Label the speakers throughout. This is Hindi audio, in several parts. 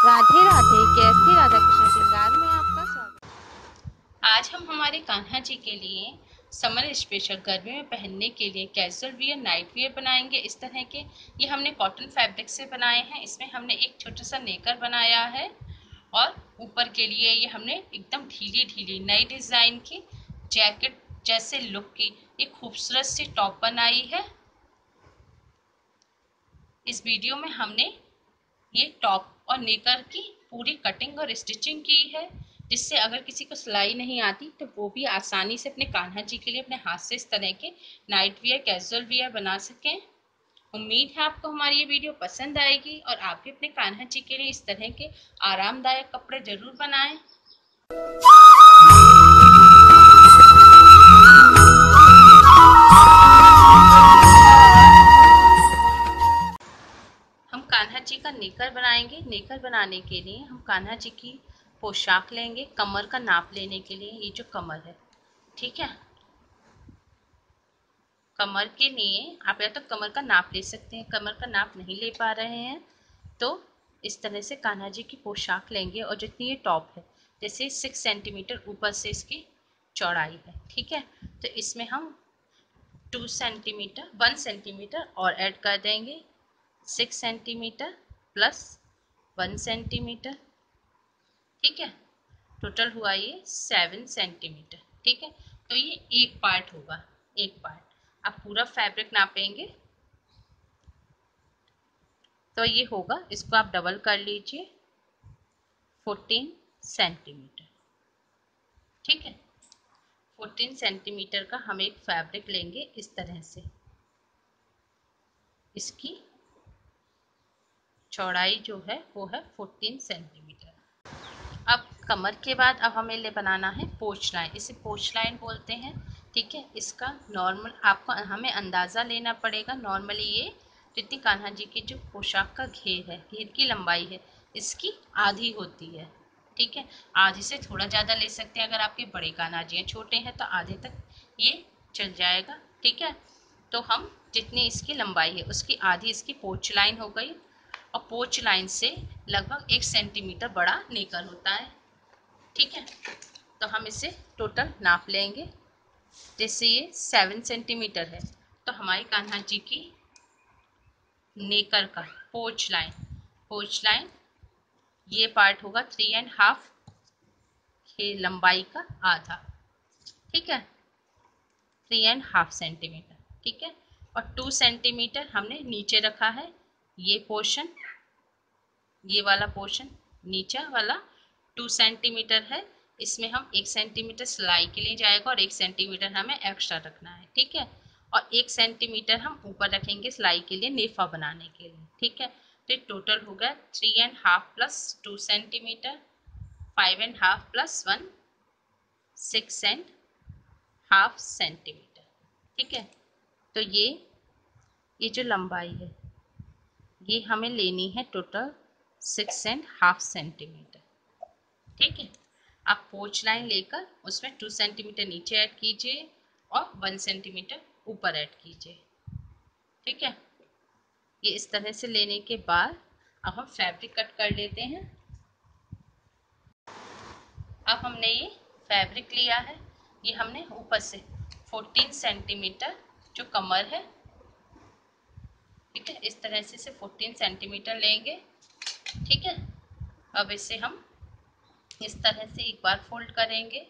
Speaker 1: राधे राधे। कैसी राधा कृष्ण श्रृंगार में आपका स्वागत।
Speaker 2: आज हम हमारे कान्हा जी के लिए समर स्पेशल गर्मी में पहनने के लिए कैजुअल वियर नाइट वियर बनाएंगे। इस तरह के ये हमने कॉटन फैब्रिक से बनाए हैं। इसमें हमने एक छोटा सा नेकर बनाया है और ऊपर के लिए ये हमने एकदम ढीली ढीली नई डिज़ाइन की जैकेट जैसे लुक की एक खूबसूरत सी टॉप बनाई है। इस वीडियो में हमने ये टॉप और नेकर की पूरी कटिंग और स्टिचिंग की है, जिससे अगर किसी को सिलाई नहीं आती तो वो भी आसानी से अपने कान्हा जी के लिए अपने हाथ से इस तरह के नाइट वियर कैजुअल वियर बना सकें। उम्मीद है आपको हमारी ये वीडियो पसंद आएगी और आप भी अपने कान्हा जी के लिए इस तरह के आरामदायक कपड़े जरूर बनाएं। हम कान्हा जी का नेकर बनाएंगे। नेकर बनाने के लिए हम कान्हा जी की पोशाक लेंगे। कमर का नाप लेने के लिए ये जो कमर है, ठीक है, कमर के लिए आप या तो कमर का नाप ले सकते हैं। कमर का नाप नहीं ले पा रहे हैं तो इस तरह से कान्हा जी की पोशाक लेंगे और जितनी ये टॉप है, जैसे 6 सेंटीमीटर ऊपर से इसकी चौड़ाई है, ठीक है, तो इसमें हम 2 सेंटीमीटर 1 सेंटीमीटर और ऐड कर देंगे। 6 सेंटीमीटर प्लस 1 सेंटीमीटर, ठीक है, टोटल हुआ ये 7 सेंटीमीटर, ठीक है। तो ये एक पार्ट होगा, एक पार्ट। आप पूरा फैब्रिक नापेंगे तो ये होगा, इसको आप डबल कर लीजिए, 14 सेंटीमीटर, ठीक है। 14 सेंटीमीटर का हम एक फैब्रिक लेंगे इस तरह से। इसकी चौड़ाई जो है वो है 14 सेंटीमीटर। अब कमर के बाद अब हमें ले बनाना है पोच लाइन। इसे पोच लाइन बोलते हैं, ठीक है। इसका नॉर्मल आपको हमें अंदाज़ा लेना पड़ेगा। नॉर्मली ये जितनी कान्हा जी की जो पोशाक का घेर है, घेर की लंबाई है, इसकी आधी होती है, ठीक है। आधी से थोड़ा ज़्यादा ले सकते हैं। अगर आपके बड़े कान्हा जी हैं, छोटे हैं तो आधे तक ये चल जाएगा, ठीक है। तो हम जितनी इसकी लंबाई है उसकी आधी इसकी पोच लाइन हो गई और पोच लाइन से लगभग 1 सेंटीमीटर बड़ा नेकर होता है, ठीक है। तो हम इसे टोटल नाप लेंगे। जैसे ये 7 सेंटीमीटर है तो हमारी कान्हा जी की नेकर का पोच लाइन ये पार्ट होगा 3.5 के लंबाई का आधा, ठीक है, 3.5 सेंटीमीटर, ठीक है। और 2 सेंटीमीटर हमने नीचे रखा है। ये पोर्शन, ये वाला पोर्शन नीचे वाला 2 सेंटीमीटर है। इसमें हम 1 सेंटीमीटर सिलाई के लिए जाएगा और 1 सेंटीमीटर हमें एक्स्ट्रा रखना है, ठीक है। और 1 सेंटीमीटर हम ऊपर रखेंगे सिलाई के लिए, नेफा बनाने के लिए, ठीक है। तो टोटल हो गया 3.5 प्लस 2 सेंटीमीटर, 5.5 प्लस 1 6.5 सेंटीमीटर, ठीक है। तो ये जो लंबाई है ये हमें लेनी है टोटल 6.5 सेंटीमीटर, ठीक है। आप पोच लाइन लेकर उसमें 2 सेंटीमीटर नीचे ऐड कीजिए और 1 सेंटीमीटर ऊपर ऐड कीजिए, ठीक है। ये इस तरह से लेने के बाद अब हम फैब्रिक कट कर लेते हैं। अब हमने ये फैब्रिक लिया है, ये हमने ऊपर से 14 सेंटीमीटर जो कमर है, ठीक है, इस तरह से इसे 14 सेंटीमीटर लेंगे, ठीक है। अब इसे हम इस तरह से एक बार फोल्ड करेंगे,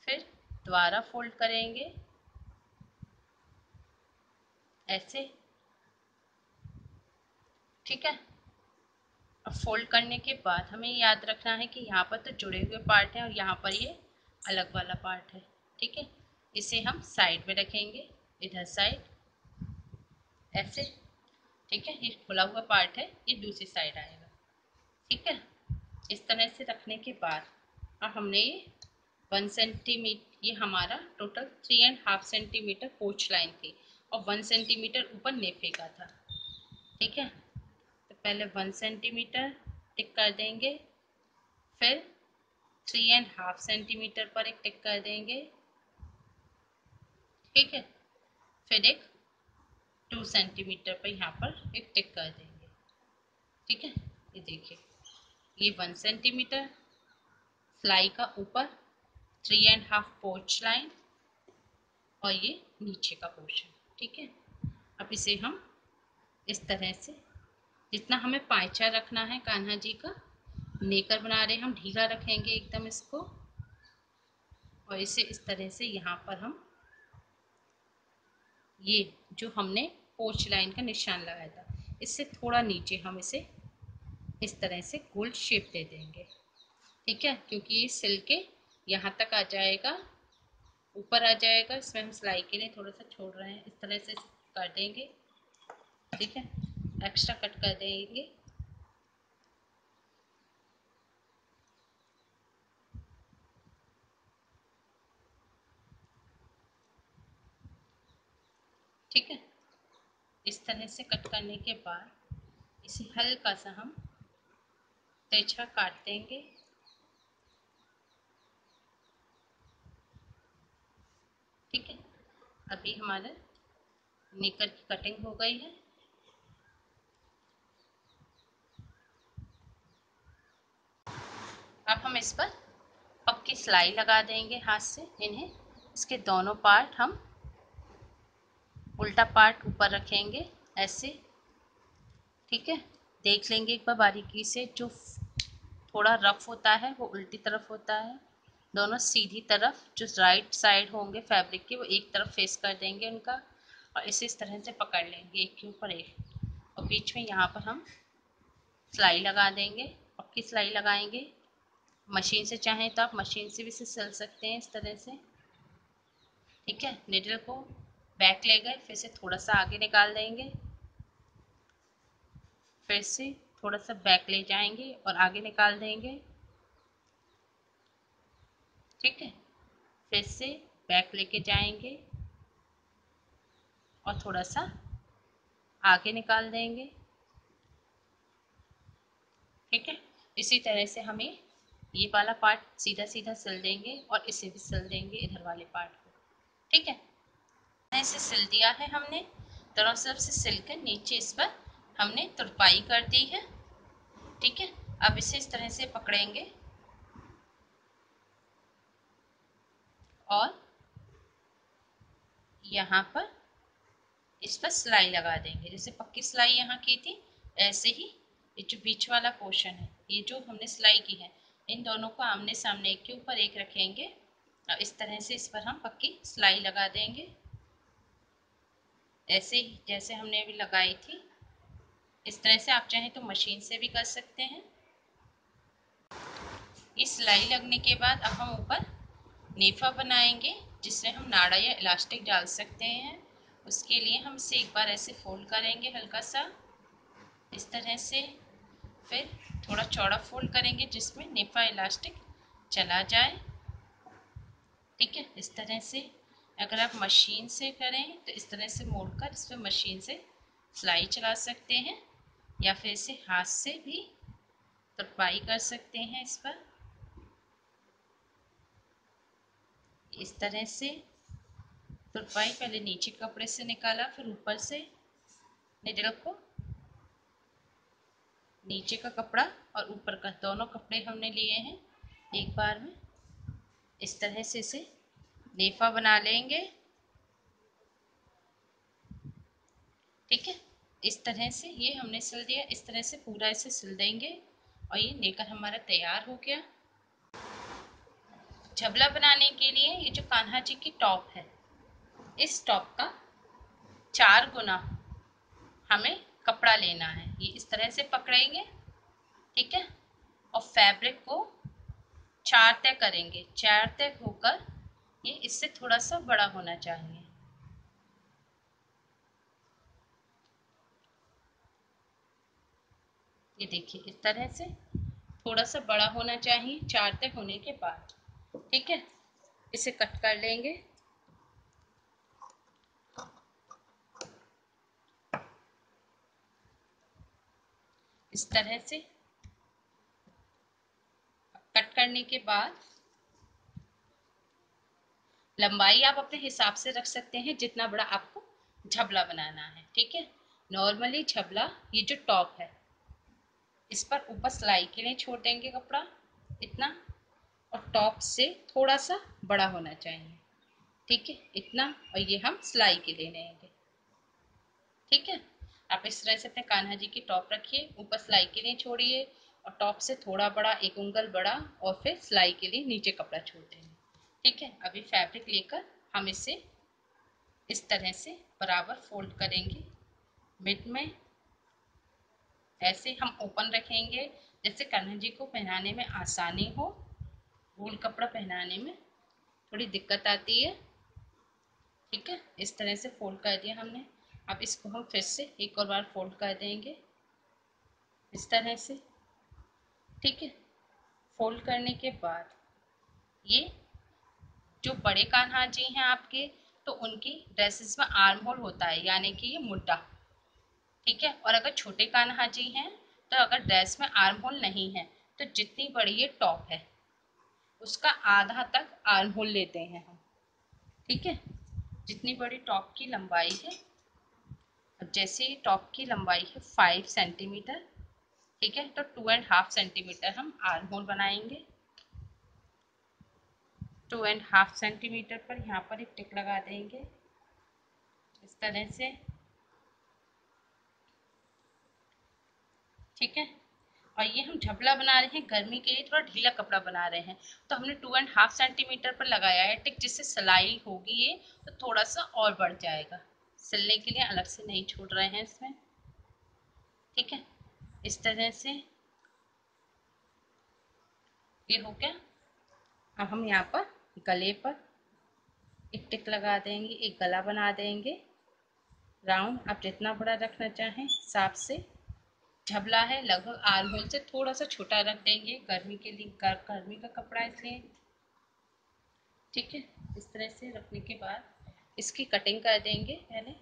Speaker 2: फिर दोबारा फोल्ड करेंगे ऐसे, ठीक है। अब फोल्ड करने के बाद हमें याद रखना है कि यहाँ पर तो जुड़े हुए पार्ट हैं और यहाँ पर ये अलग वाला पार्ट है, ठीक है। इसे हम साइड में रखेंगे, इधर साइड ऐसे, ठीक है। ये खुला हुआ पार्ट है, ये दूसरी साइड आएगा, ठीक है। इस तरह से रखने के बाद अब हमने ये 1 सेंटीमीटर, ये हमारा टोटल 3.5 सेंटीमीटर पोच लाइन थी और 1 सेंटीमीटर ऊपर नेफे का था, ठीक है। तो पहले 1 सेंटीमीटर टिक कर देंगे, फिर 3.5 सेंटीमीटर पर एक टिक कर देंगे, ठीक है। फिर एक 2 सेंटीमीटर पर यहाँ पर एक टिक कर देंगे, ठीक है, ये देखिए, ये 1 सेंटीमीटर सिलाई का ऊपर 3.5 पोर्च लाइन और ये नीचे का पोर्शन। ठीक है, अब इसे हम इस तरह से, जितना हमें पांचा रखना है कान्हा जी का, नेकर बना रहे हम ढीला रखेंगे एकदम इसको, और इसे इस तरह से यहाँ पर हम ये जो हमने पोर्च लाइन का निशान लगाया था इससे थोड़ा नीचे हम इसे इस तरह से गोल शेप दे देंगे। ठीक है, क्योंकि ये सिल के यहाँ तक आ जाएगा, ऊपर आ जाएगा, इसमें हम सिलाई के लिए थोड़ा सा छोड़ रहे हैं, इस तरह से कर देंगे। ठीक है, एक्स्ट्रा कट कर देंगे। ठीक है, इस तरह से कट करने के बाद इसे हल्का सा हम तिरछा काट देंगे। ठीक है, अभी हमारा नेकर की कटिंग हो गई है। अब हम इस पर पक्की सिलाई लगा देंगे हाथ से इन्हें। इसके दोनों पार्ट हम उल्टा पार्ट ऊपर रखेंगे ऐसे। ठीक है, देख लेंगे एक बार बारीकी से, जो थोड़ा रफ होता है वो उल्टी तरफ होता है, दोनों सीधी तरफ जो राइट साइड होंगे फैब्रिक के वो एक तरफ फेस कर देंगे उनका, और इस तरह से पकड़ लेंगे एक के ऊपर एक, और बीच में यहाँ पर हम सिलाई लगा देंगे, पक्की सिलाई लगाएंगे। मशीन से चाहें तो आप मशीन से भी इसे सिल सकते हैं इस तरह से। ठीक है, निडल को बैक ले गए, फिर से थोड़ा सा आगे निकाल देंगे, फिर से थोड़ा सा बैक ले जाएंगे और आगे निकाल देंगे। ठीक है, फिर से बैक लेके जाएंगे और थोड़ा सा आगे निकाल देंगे। ठीक है, इसी तरह से हमें ये वाला पार्ट सीधा सीधा सिल देंगे और इसे भी सिल देंगे इधर वाले पार्ट को। ठीक है, ऐसे सिल दिया है हमने, दोनों तरफ से सिल कर नीचे इस पर हमने तुरपाई कर दी है। ठीक है, अब इसे इस तरह से पकड़ेंगे और यहाँ पर इस पर सिलाई लगा देंगे, जैसे पक्की सिलाई यहाँ की थी ऐसे ही ये जो बीच वाला पोर्शन है, ये जो हमने सिलाई की है, इन दोनों को आमने सामने एक के ऊपर एक रखेंगे और इस तरह से इस पर हम पक्की सिलाई लगा देंगे, ऐसे ही जैसे हमने अभी लगाई थी। इस तरह से आप चाहें तो मशीन से भी कर सकते हैं। ये सिलाई लगने के बाद अब हम ऊपर नेफा बनाएंगे, जिसमें हम नाड़ा या इलास्टिक डाल सकते हैं। उसके लिए हम इसे एक बार ऐसे फोल्ड करेंगे हल्का सा इस तरह से, फिर थोड़ा चौड़ा फोल्ड करेंगे जिसमें नेफा इलास्टिक चला जाए। ठीक है, इस तरह से अगर आप मशीन से करें तो इस तरह से मोड़कर इस पर मशीन से सिलाई चला सकते हैं, या फिर इसे हाथ से भी तुरपाई कर सकते हैं इस पर। इस तरह से तुरपाई पहले नीचे कपड़े से निकाला, फिर ऊपर से निडल को, नीचे का कपड़ा और ऊपर का दोनों कपड़े हमने लिए हैं एक बार में। इस तरह से इसे नेफा बना लेंगे। ठीक है, इस तरह से ये हमने सिल दिया, इस तरह से पूरा इसे सिल देंगे और ये नेकर हमारा तैयार हो गया। झबला बनाने के लिए ये जो कान्हा जी की टॉप है, इस टॉप का 4 गुना हमें कपड़ा लेना है। ये इस तरह से पकड़ेंगे। ठीक है, और फैब्रिक को 4 तय करेंगे, 4 तय होकर ये इससे थोड़ा सा बड़ा होना चाहिए। ये देखिए इस तरह से थोड़ा सा बड़ा होना चाहिए 4 तय होने के बाद। ठीक है, इसे कट कर लेंगे। इस तरह से कट करने के बाद लंबाई आप अपने हिसाब से रख सकते हैं जितना बड़ा आपको झबला बनाना है। ठीक है, नॉर्मली झबला ये जो टॉप है इस पर ऊपर सिलाई के लिए छोड़ देंगे कपड़ा इतना, और टॉप से थोड़ा सा बड़ा होना चाहिए, ठीक है, इतना। और ये हम सिलाई के लिए लेंगे, ठीक है। आप इस तरह से अपने कान्हा जी की टॉप रखिए, ऊपर सिलाई के लिए छोड़िए और टॉप से थोड़ा बड़ा, एक उंगल बड़ा, और फिर सिलाई के लिए नीचे कपड़ा छोड़ देंगे, ठीक है। अभी फैब्रिक लेकर हम इसे इस तरह से बराबर फोल्ड करेंगे मिड में, ऐसे हम ओपन रखेंगे जैसे कान्हा जी को पहनाने में आसानी हो। वूल कपड़ा पहनाने में थोड़ी दिक्कत आती है, ठीक है। इस तरह से फोल्ड कर दिया हमने। अब इसको हम फिर से एक और बार फोल्ड कर देंगे इस तरह से, ठीक है। फोल्ड करने के बाद ये जो बड़े कान्हा जी हैं आपके, तो उनकी ड्रेसेस में आर्म होल होता है, यानी कि ये मुड्ढा, ठीक है। और अगर छोटे कान्हा जी हैं तो अगर ड्रेस में आर्म होल नहीं है तो जितनी बड़ी ये टॉप है उसका आधा तक आर्म होल लेते हैं हम, ठीक है। जितनी बड़ी टॉप की लंबाई है, अब जैसे ये टॉप की लंबाई है 5 सेंटीमीटर, ठीक है, तो 2.5 सेंटीमीटर हम आर्म होल बनाएंगे। 2.5 सेंटीमीटर पर यहाँ पर एक टिक लगा देंगे इस तरह से, ठीक है। और ये हम झबला बना रहे हैं, गर्मी के लिए थोड़ा ढीला कपड़ा बना रहे हैं, तो हमने 2.5 सेंटीमीटर पर लगाया है टिक, जिससे सिलाई होगी ये तो थोड़ा सा और बढ़ जाएगा, सिलने के लिए अलग से नहीं छोड़ रहे हैं इसमें, ठीक है। इस तरह से ये हो गया। अब हम यहाँ पर गले पर एक टिक लगा देंगे, एक गला बना देंगे राउंड, आप जितना बड़ा रखना चाहें हिसाब से। झबला है लगभग आर्म होल से थोड़ा सा छोटा रख देंगे, गर्मी के लिए, गर्मी का कपड़ा इसलिए, ठीक है। इस तरह से रखने के बाद इसकी कटिंग कर देंगे पहले,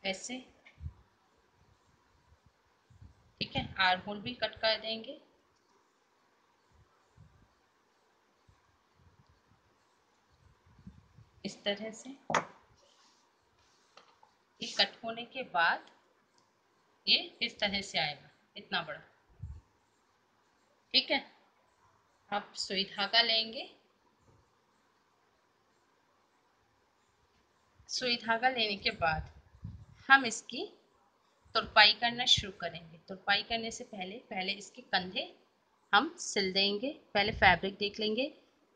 Speaker 2: ऐसे, ठीक है। आर्म होल भी कट कर देंगे इस तरह से। ये कट होने के बाद ये इस तरह से आएगा, इतना बड़ा, ठीक है। अब सुई धागा लेंगे, सुई धागा लेने के बाद हम इसकी तुरपाई करना शुरू करेंगे। तुरपाई करने से पहले पहले इसके कंधे हम सिल देंगे। पहले फैब्रिक देख लेंगे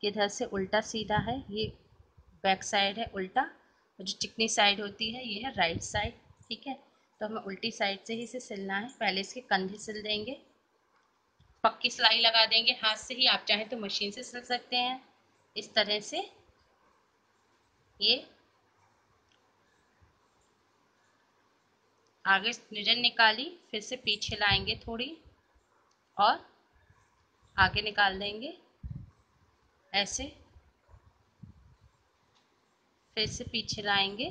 Speaker 2: कि इधर से उल्टा सीधा है, ये बैक साइड है उल्टा, और जो चिकनी साइड होती है ये है राइट साइड, ठीक है। तो हमें उल्टी साइड से ही इसे सिलना है। पहले इसके कंधे सिल देंगे, पक्की सिलाई लगा देंगे हाथ से ही, आप चाहें तो मशीन से सिल सकते हैं इस तरह से। ये आगे निडल निकाली, फिर से पीछे लाएंगे थोड़ी और आगे निकाल देंगे ऐसे, फिर से पीछे लाएंगे,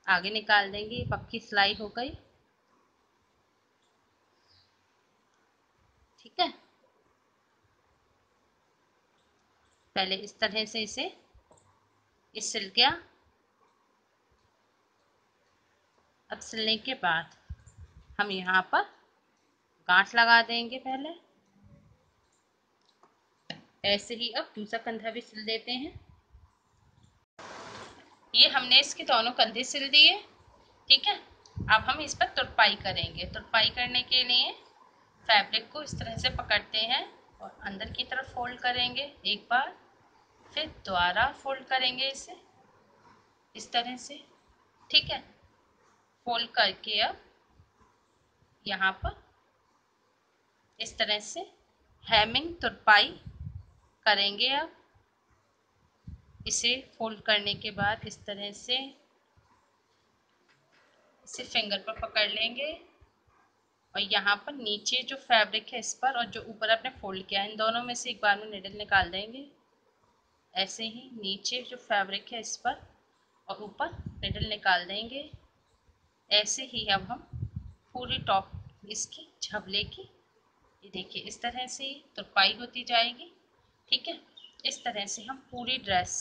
Speaker 2: आगे निकाल देंगे, ये पक्की सिलाई हो गई, ठीक है। पहले इस तरह से इसे सिल गया। अब सिलने के बाद हम यहाँ पर गांठ लगा देंगे पहले, ऐसे ही अब दूसरा कंधा भी सिल देते हैं। ये हमने इसके दोनों कंधे सिल दिए, ठीक है। अब हम इस पर तुरपाई करेंगे। तुरपाई करने के लिए फैब्रिक को इस तरह से पकड़ते हैं और अंदर की तरफ फोल्ड करेंगे एक बार, फिर दोबारा फोल्ड करेंगे इसे इस तरह से, ठीक है। फोल्ड करके अब यहाँ पर इस तरह से हेमिंग तुरपाई करेंगे। अब इसे फोल्ड करने के बाद इस तरह से इसे फिंगर पर पकड़ लेंगे और यहाँ पर नीचे जो फैब्रिक है इस पर और जो ऊपर आपने फोल्ड किया है, इन दोनों में से एक बार में निडल निकाल देंगे। ऐसे ही नीचे जो फैब्रिक है इस पर और ऊपर निडल निकाल देंगे। ऐसे ही अब हम पूरी टॉप इसकी झबले की, ये देखिए इस तरह से तुरपाई होती जाएगी, ठीक है। इस तरह से हम पूरी ड्रेस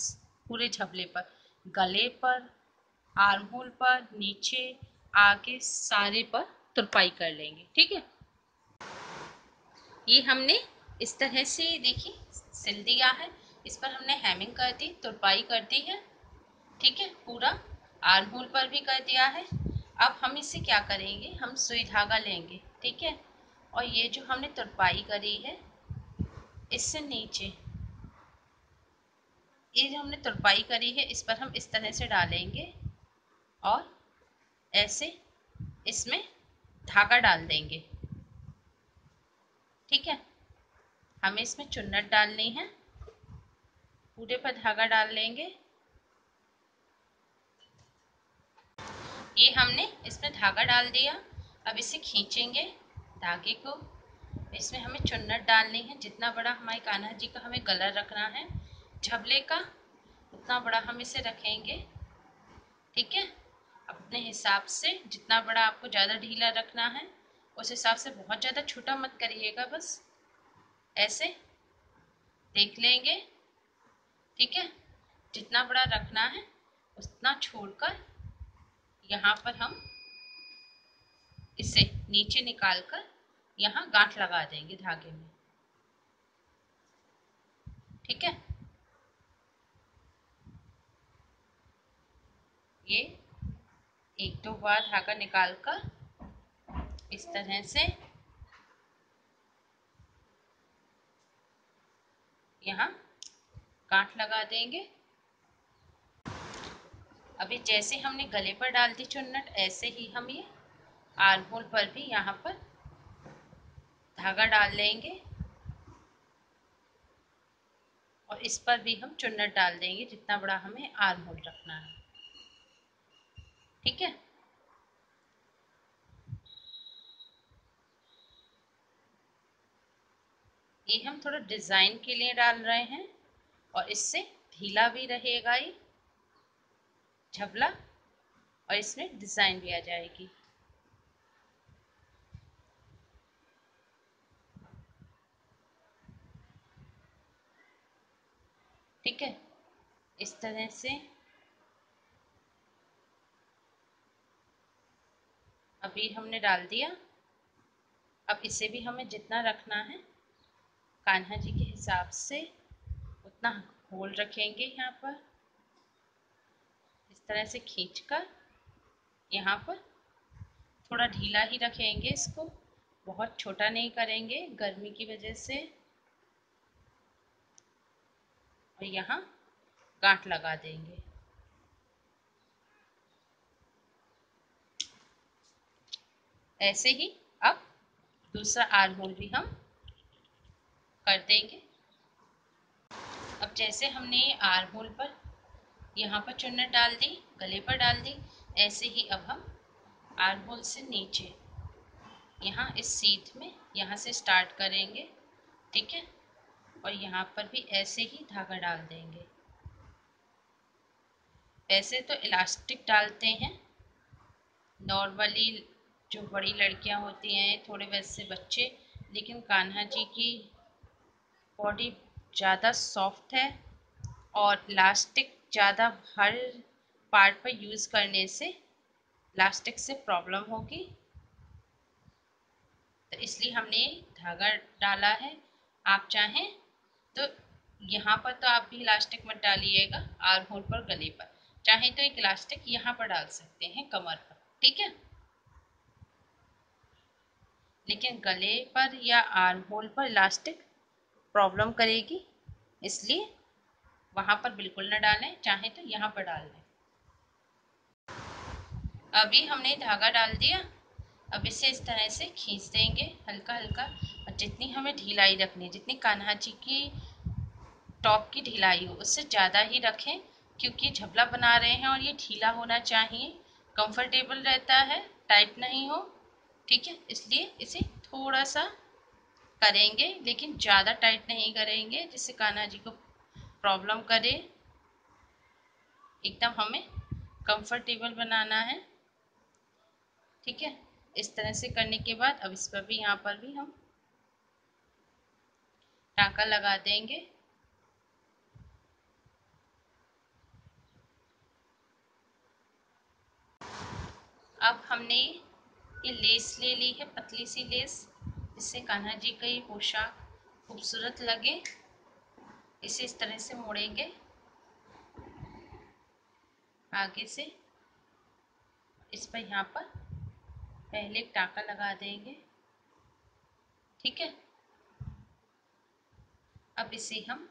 Speaker 2: पूरे झबले पर, गले पर, आर्म होल पर, नीचे, आगे, सारे पर तुरपाई कर लेंगे। ठीक है, ये हमने इस तरह से देखिए सिल दिया है। इस पर हमने हेमिंग कर दी, तुरपाई कर दी है। ठीक है, पूरा आर्म होल पर भी कर दिया है। अब हम इसे क्या करेंगे, हम सुई धागा लेंगे। ठीक है, और ये जो हमने तुरपाई करी है इससे नीचे, ये जो हमने तुरपाई करी है इस पर हम इस तरह से डालेंगे और ऐसे इसमें धागा डाल देंगे। ठीक है, हमें इसमें चुन्नट डालनी है, पूरे पर धागा डाल लेंगे। ये हमने इसमें धागा डाल दिया। अब इसे खींचेंगे धागे को, इसमें हमें चुन्नट डालनी है। जितना बड़ा हमारे कान्हा जी का हमें गला रखना है झबले का, उतना बड़ा हम इसे रखेंगे। ठीक है, अपने हिसाब से जितना बड़ा आपको ज़्यादा ढीला रखना है उस हिसाब से, बहुत ज़्यादा छोटा मत करिएगा, बस ऐसे देख लेंगे। ठीक है, जितना बड़ा रखना है उतना छोड़कर यहाँ पर हम इसे नीचे निकालकर यहाँ गांठ लगा देंगे धागे में। ठीक है, ये एक दो बार धागा निकालकर इस तरह से यहाँ गांठ लगा देंगे। अभी जैसे हमने गले पर डाल दी चुन्नट, ऐसे ही हम ये आर्म होल पर भी यहाँ पर धागा डाल लेंगे और इस पर भी हम चुन्नट डाल देंगे जितना बड़ा हमें आर्म होल रखना है। ठीक है, ये हम थोड़ा डिज़ाइन के लिए डाल रहे हैं और इससे ढीला भी रहेगा ये झबला और इसमें डिज़ाइन भी आ जाएगी। ठीक है, इस तरह से अभी हमने डाल दिया। अब इसे भी हमें जितना रखना है कान्हा जी के हिसाब से उतना होल रखेंगे। यहाँ पर इस तरह से खींचकर यहाँ पर थोड़ा ढीला ही रखेंगे, इसको बहुत छोटा नहीं करेंगे गर्मी की वजह से। और यहाँ गांठ लगा देंगे। ऐसे ही अब दूसरा आर्म होल भी हम कर देंगे। अब जैसे हमने आर्म होल पर यहाँ पर चुन्नट डाल दी, गले पर डाल दी, ऐसे ही अब हम आर्म होल से नीचे यहाँ इस सीध में यहाँ से स्टार्ट करेंगे। ठीक है, और यहाँ पर भी ऐसे ही धागा डाल देंगे। वैसे तो इलास्टिक डालते हैं नॉर्मली जो बड़ी लड़कियां होती हैं, थोड़े वैसे बच्चे, लेकिन कान्हा जी की बॉडी ज़्यादा सॉफ्ट है और इलास्टिक ज़्यादा हर पार्ट पर यूज़ करने से इलास्टिक से प्रॉब्लम होगी, तो इसलिए हमने धागा डाला है। आप चाहें तो यहाँ पर तो आप भी इलास्टिक मत डालिएगा, आर्म होल पर, गले पर। चाहे तो एक इलास्टिक यहाँ पर डाल सकते हैं कमर पर। ठीक है, लेकिन गले पर या आर्म होल पर इलास्टिक प्रॉब्लम करेगी, इसलिए वहाँ पर बिल्कुल न डालें, चाहे तो यहाँ पर डाल लें। अभी हमने धागा डाल दिया। अब इसे इस तरह से खींच देंगे हल्का हल्का, और जितनी हमें ढिलाई रखनी है, जितनी कान्हा जी की टॉप की ढिलाई हो उससे ज़्यादा ही रखें, क्योंकि झबला बना रहे हैं और ये ढीला होना चाहिए, कंफर्टेबल रहता है, टाइट नहीं हो। ठीक है, इसलिए इसे थोड़ा सा करेंगे, लेकिन ज़्यादा टाइट नहीं करेंगे जिससे कान्हा जी को प्रॉब्लम करे। एकदम हमें कंफर्टेबल बनाना है। ठीक है, इस तरह से करने के बाद अब इस पर भी, यहाँ पर भी हम टाँका लगा देंगे। अब हमने ये लेस ले ली है, पतली सी लेस, जिससे कान्हा जी का ये पोशाक खूबसूरत लगे। इसे इस तरह से मोड़ेंगे आगे से, इस पर यहाँ पर पहले एक टाँका लगा देंगे। ठीक है, अब इसे हम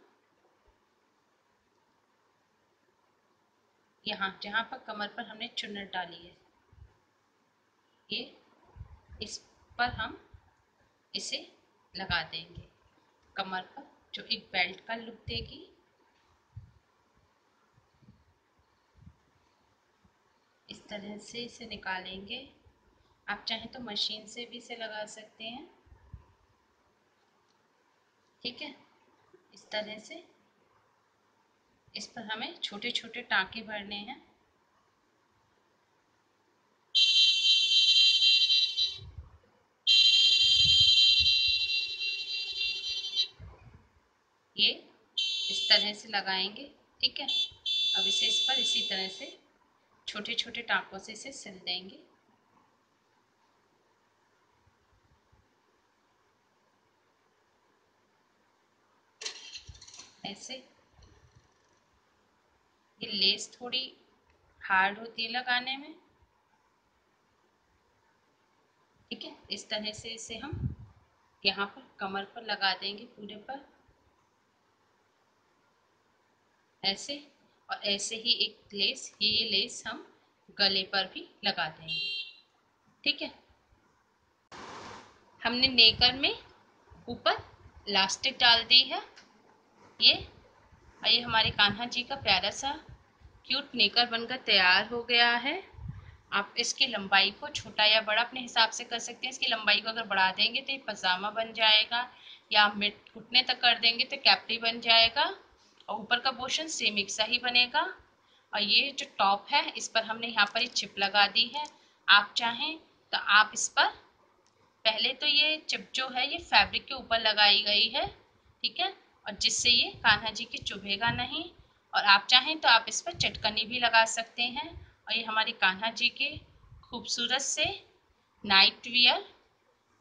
Speaker 2: यहाँ जहाँ पर कमर पर हमने चुन्नट डाली है, ये इस पर हम इसे लगा देंगे कमर पर, जो एक बेल्ट का लुक देगी। इस तरह से इसे निकालेंगे। आप चाहें तो मशीन से भी इसे लगा सकते हैं। ठीक है, इस तरह से इस पर हमें छोटे छोटे टाँके भरने हैं। ये इस तरह से लगाएंगे। ठीक है, अब इसे इस पर इसी तरह से छोटे छोटे टाँकों से इसे सिल देंगे। ऐसे ये लेस थोड़ी हार्ड होती है लगाने में। ठीक है, इस तरह से इसे हम यहाँ पर कमर पर लगा देंगे पूरे पर, ऐसे। और ऐसे ही एक लेस, ये लेस हम गले पर भी लगा देंगे। ठीक है, हमने नेकर में ऊपर इलास्टिक डाल दी है। ये हमारे कान्हा जी का प्यारा सा क्यूट नेकर बनकर तैयार हो गया है। आप इसकी लंबाई को छोटा या बड़ा अपने हिसाब से कर सकते हैं। इसकी लंबाई को अगर बढ़ा देंगे तो ये पजामा बन जाएगा, या मिड घुटने तक कर देंगे तो कैप्री बन जाएगा, और ऊपर का पोर्शन सेम एक सा ही बनेगा। और ये जो टॉप है, इस पर हमने यहाँ पर एक चिप लगा दी है। आप चाहें तो आप इस पर पहले तो ये चिप जो है ये फैब्रिक के ऊपर लगाई गई है। ठीक है, और जिससे ये कान्हा जी के चुभेगा नहीं। और आप चाहें तो आप इस पर चटकनी भी लगा सकते हैं। और ये हमारे कान्हा जी के खूबसूरत से night wear,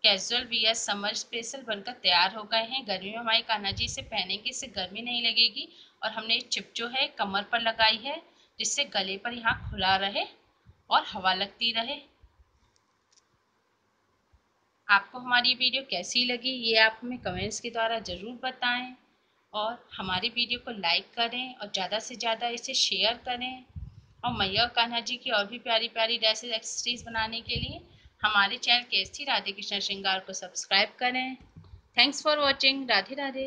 Speaker 2: casual wear, summer special बनकर तैयार हो गए हैं। गर्मी में हमारे कान्हा जी इसे पहनेंगे, इससे गर्मी नहीं लगेगी। और हमने ये चिप जो है कमर पर लगाई है, जिससे गले पर यहाँ खुला रहे और हवा लगती रहे। आपको हमारी वीडियो कैसी लगी ये आप हमें कमेंट्स के द्वारा ज़रूर बताएं, और हमारी वीडियो को लाइक करें और ज़्यादा से ज़्यादा इसे शेयर करें। और मैया और कान्हा जी की और भी प्यारी प्यारी ड्रेसेस एक्सेसरीज बनाने के लिए हमारे चैनल केएसटी राधे कृष्ण श्रृंगार को सब्सक्राइब करें। Thanks for watching. Radhe Radhe.